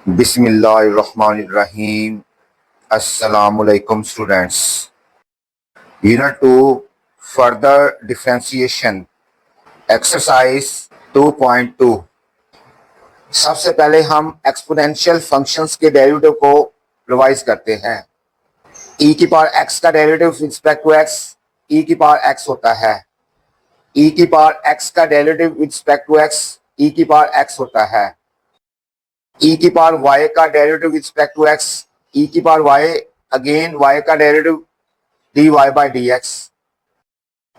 Bismillahirrahmanirrahim. Assalamualaikum students. Unit 2 Further Differentiation Exercise 2.2. सबसे पहले हम एक्सपोनेंशियल फंक्शंस के डेरिवेटिव को रिवाइज करते हैं। e की पावर x का derivative with respect to x e की पावर x होता है। e की पावर x का derivative with respect to x e की पावर x होता है। e की पावर y का derivative with respect to x e की पावर y अगेन y का derivative dy by dx।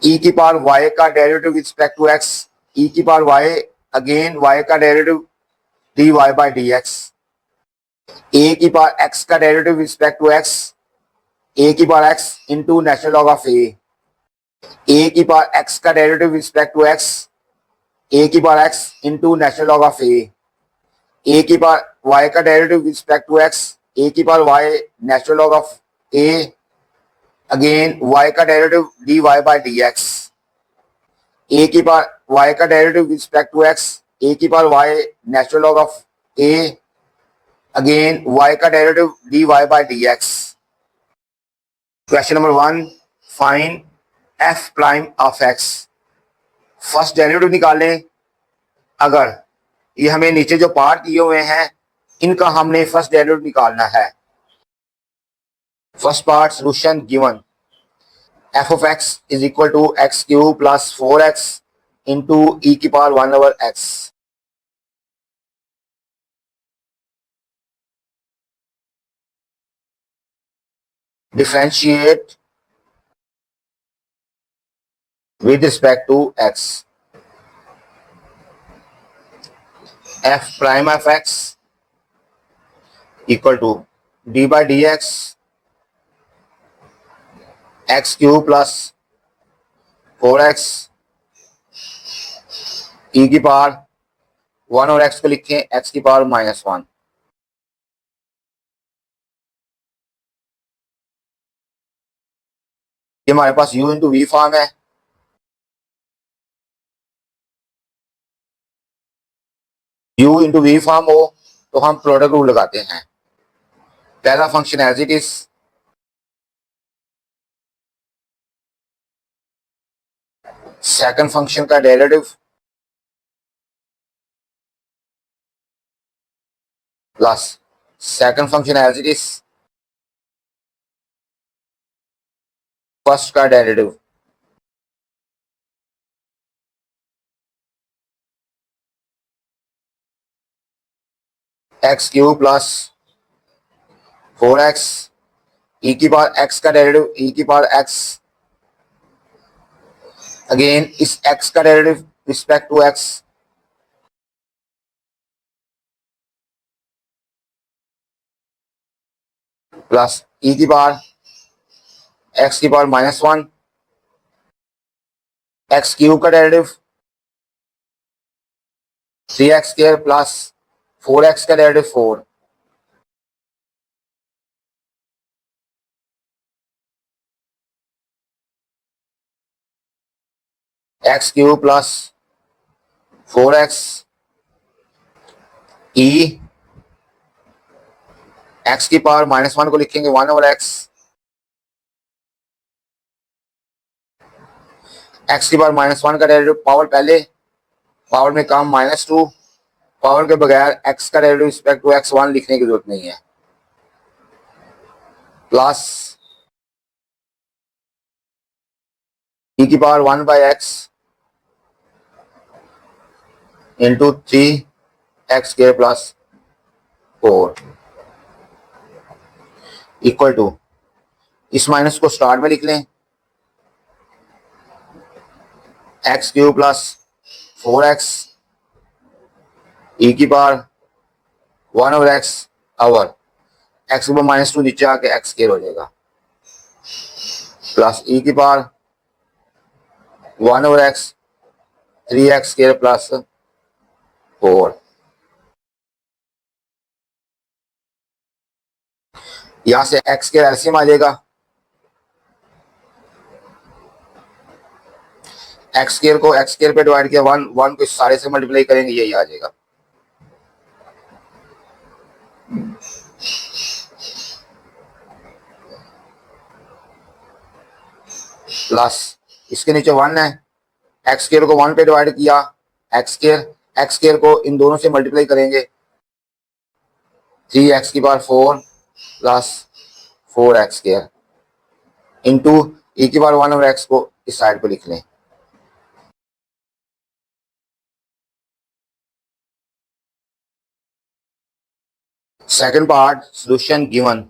e की पावर y का derivative with respect to x e की पावर y अगेन y का derivative dy by dx। a की power x का derivative with respect to x a की power x into natural log of a की power x का derivative with respect to x a की power x into natural log of a की power y का derivative with respect to x a की power y natural log of a again y का derivative dy by dx। a की power y का derivative with respect to x a की power y natural log of a again y का derivative dy by dx। Question number 1 find f prime of x। First derivative निकालें। अगर ये हमें नीचे जो पार्ट दिए हुए हैं इनका हमने फर्स्ट डेरिवेटिव निकालना है। First part solution given f of x is equal to x cube plus 4x into e की power 1 over x। Differentiate with respect to x। f prime of x equal to d by dx x cube plus 4x e की power 1 और x को लिखें x की power -1। ये हमारे पास u into v form है। u इंटू वी फॉर्म हो तो हम प्रोडक्ट रूल लगाते हैं। पहला function as it is, second function का derivative plus second function as it is first का derivative. X cube plus 4x e की पावर x का डेरिवेटिव e की पावर x अगेन इस x का derivative respect to x plus e की power x की power -1 x cube का derivative 3x square plus 4x का derivative 4 x cube plus 4x e x की power -1 को लिखेंगे 1 ओवर x x की पावर -1 का डेरिवेटिव पावर पहले पावर में काम -2 पावर के बगैर x का डेरिवेटिव रिस्पेक्ट टू x1 लिखने की जरूरत नहीं है। प्लस e की power 1 by x into 3x square plus 4 equal to, इस माइनस को स्टार्ट में लिख लें, x cube plus 4x e की power 1 over x over x के ऊपर -2 नीचे आके x स्क्वायर हो जाएगा प्लस e की power 1 over x 3x square plus 4। यहां से x स्क्वायर एलसीएम आ जाएगा, एक्स स्क्वायर को एक्स स्क्वायर पे डिवाइड किया 1 को सारे से मल्टीप्लाई करेंगे यही आ जाएगा। प्लस इसके नीचे 1 है, एक्स स्क्वायर को 1 पे डिवाइड किया, एक्स स्क्वायर को इन दोनों से मल्टीप्लाई करेंगे, 3x⁴ plus 4x square into e⁻1/x को इस साइड पे लिख लें। Second part solution given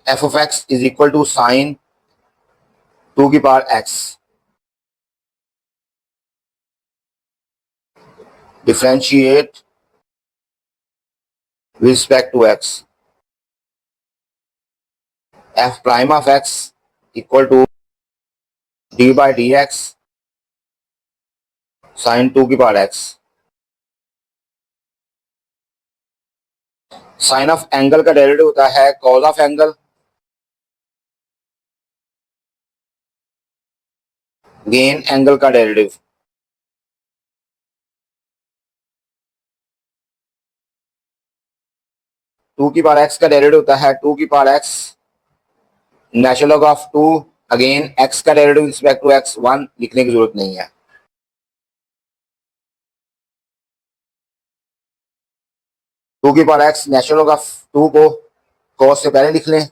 f of x is equal to sin 2⁻x differentiate with respect to x, f prime of x equal to d by dx sin 2⁻x। Sine of angle का derivative होता है cos of angle, again angle का derivative. Two की power x का derivative होता है 2⁻x natural log of 2, again x का derivative respect to x 1 लिखने की जरूरत नहीं है। टू की power x natural log of 2 को cos से पहले लिख लें,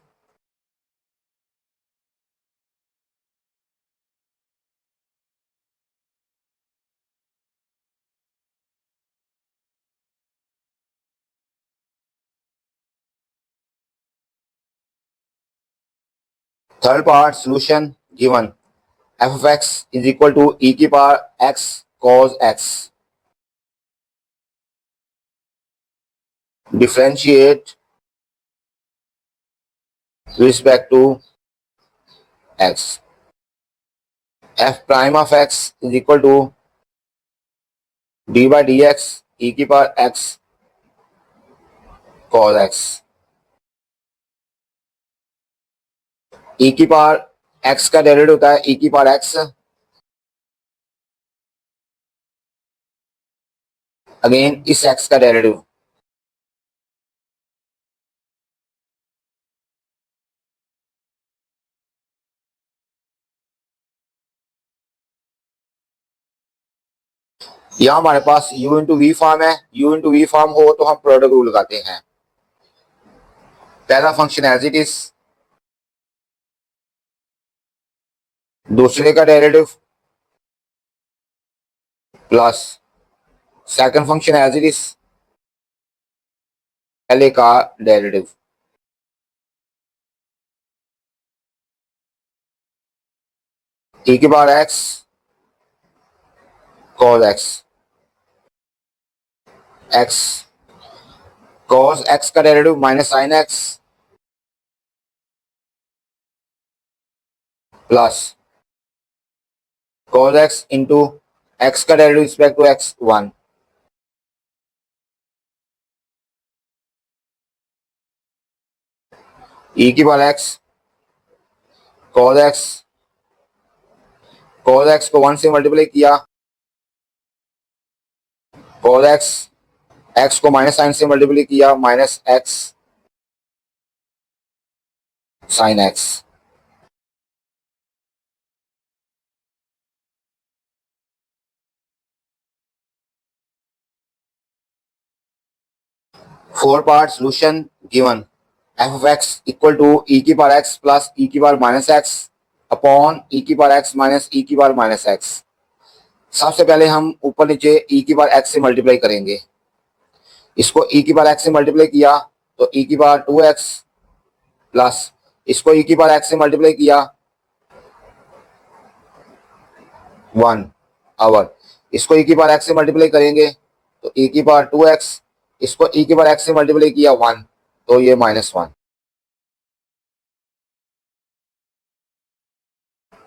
third part solution given f of x is equal to e⁻x cos x differentiate with respect to x, f prime of x is equal to d by dx e⁻x cos x। e⁻x का derivative होता है e⁻x, again इस x का derivative, यहां हमारे पास u into v form है, u into v form हो तो हम प्रोडक्ट रूल लगाते हैं। पहला फंक्शन एज इट इज, दूसरे का derivative plus second function as it is पहले का derivative. e⁻x cos x, x cos x का derivative minus sine x plus cos x into x का derivative respect to x 1, e⁻x cos x को 1 से multiply किया, cos x को minus sine से multiply किया, minus x sine x। Four part solution given f of x equal to e⁻x plus e⁻x upon e⁻x minus e⁻x। सबसे पहले हम ऊपर नीचे e⁻x से मल्टीप्लाई करेंगे, इसको e⁻x से मल्टीप्लाई किया तो e⁻2x प्लस इसको e⁻x से मल्टीप्लाई किया 1 आवर, इसको e⁻x से मल्टीप्लाई करेंगे तो e⁻2x, इसको e⁻x से मल्टीप्लाई किया 1 तो ये -1।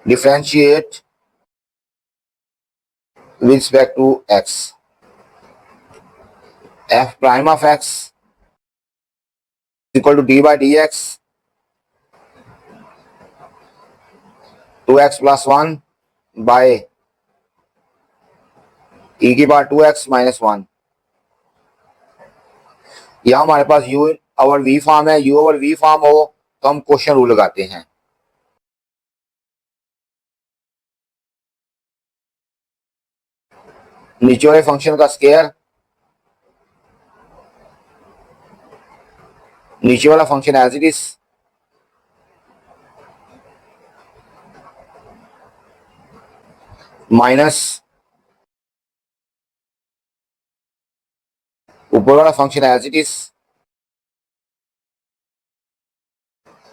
Differentiate with respect to x, f prime of x is equal to d by dx 2x plus 1 by e⁻2x minus 1। यहां हमारे पास u ओवर v फॉर्म है, u ओवर v फॉर्म हो तो हम क्वेश्चन रूल लगाते हैं। नीचे वाले फंक्शन का स्क्वायर, नीचे वाला function as it is, minus ऊपर वाला फंक्शन एज इट इज,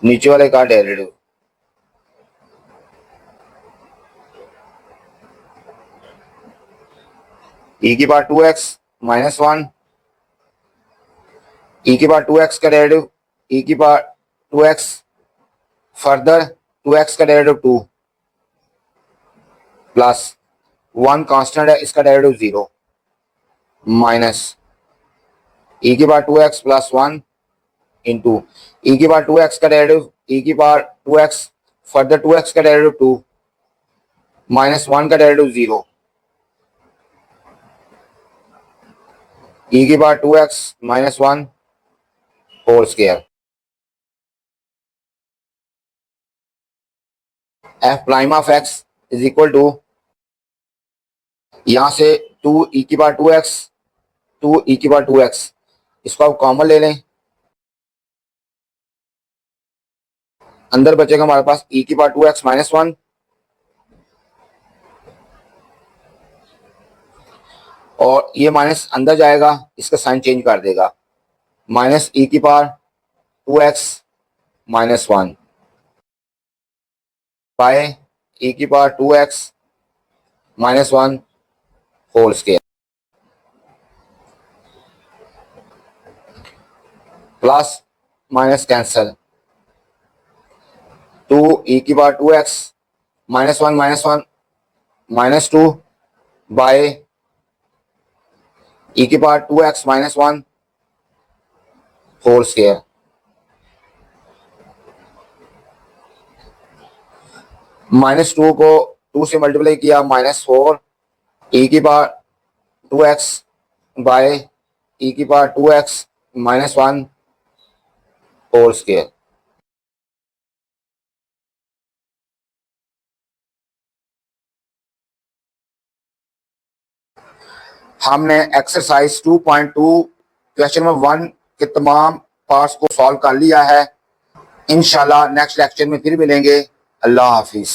नीचे वाले का डेरिवेटिव। e की पावर 2x माइनस 1, e की पावर 2x का डेरिवेटिव, e की पावर 2x फर्दर 2x का डेरिवेटिव 2 प्लस 1 कांस्टेंट है, इसका डेरिवेटिव 0 माइनस e की power 2x plus 1 into e की पावर 2x का डेरिवेटिव, e की पावर 2x फर्दर 2x का डेरिवेटिव 2 माइनस 1 का डेरिवेटिव 0, e की power 2x minus 1 whole square. F prime of x is equal to, यहां से 2 e की पावर 2x, 2 e की पावर 2x, इसको आप कॉमन ले लें, अंदर बचेगा हमारे पास e की पावर 2x माइनस 1 और ये माइनस अंदर जाएगा, इसका साइन चेंज कर देगा, माइनस e की power 2x minus 1 by e की power 2x minus 1 whole square plus minus cancel, 2 e की power 2x minus 1 minus 2 by e की power 2x minus 1 whole square. Minus 2 को 2 से मल्टीप्लाई किया, minus 4 e की power 2x by e की power 2x minus 1 whole square. हमने exercise 2.2 question number 1 के तमाम पार्ट्स को सॉल्व कर लिया है। इंशाल्लाह नेक्स्ट लेक्चर में फिर मिलेंगे। अल्लाह हाफिज।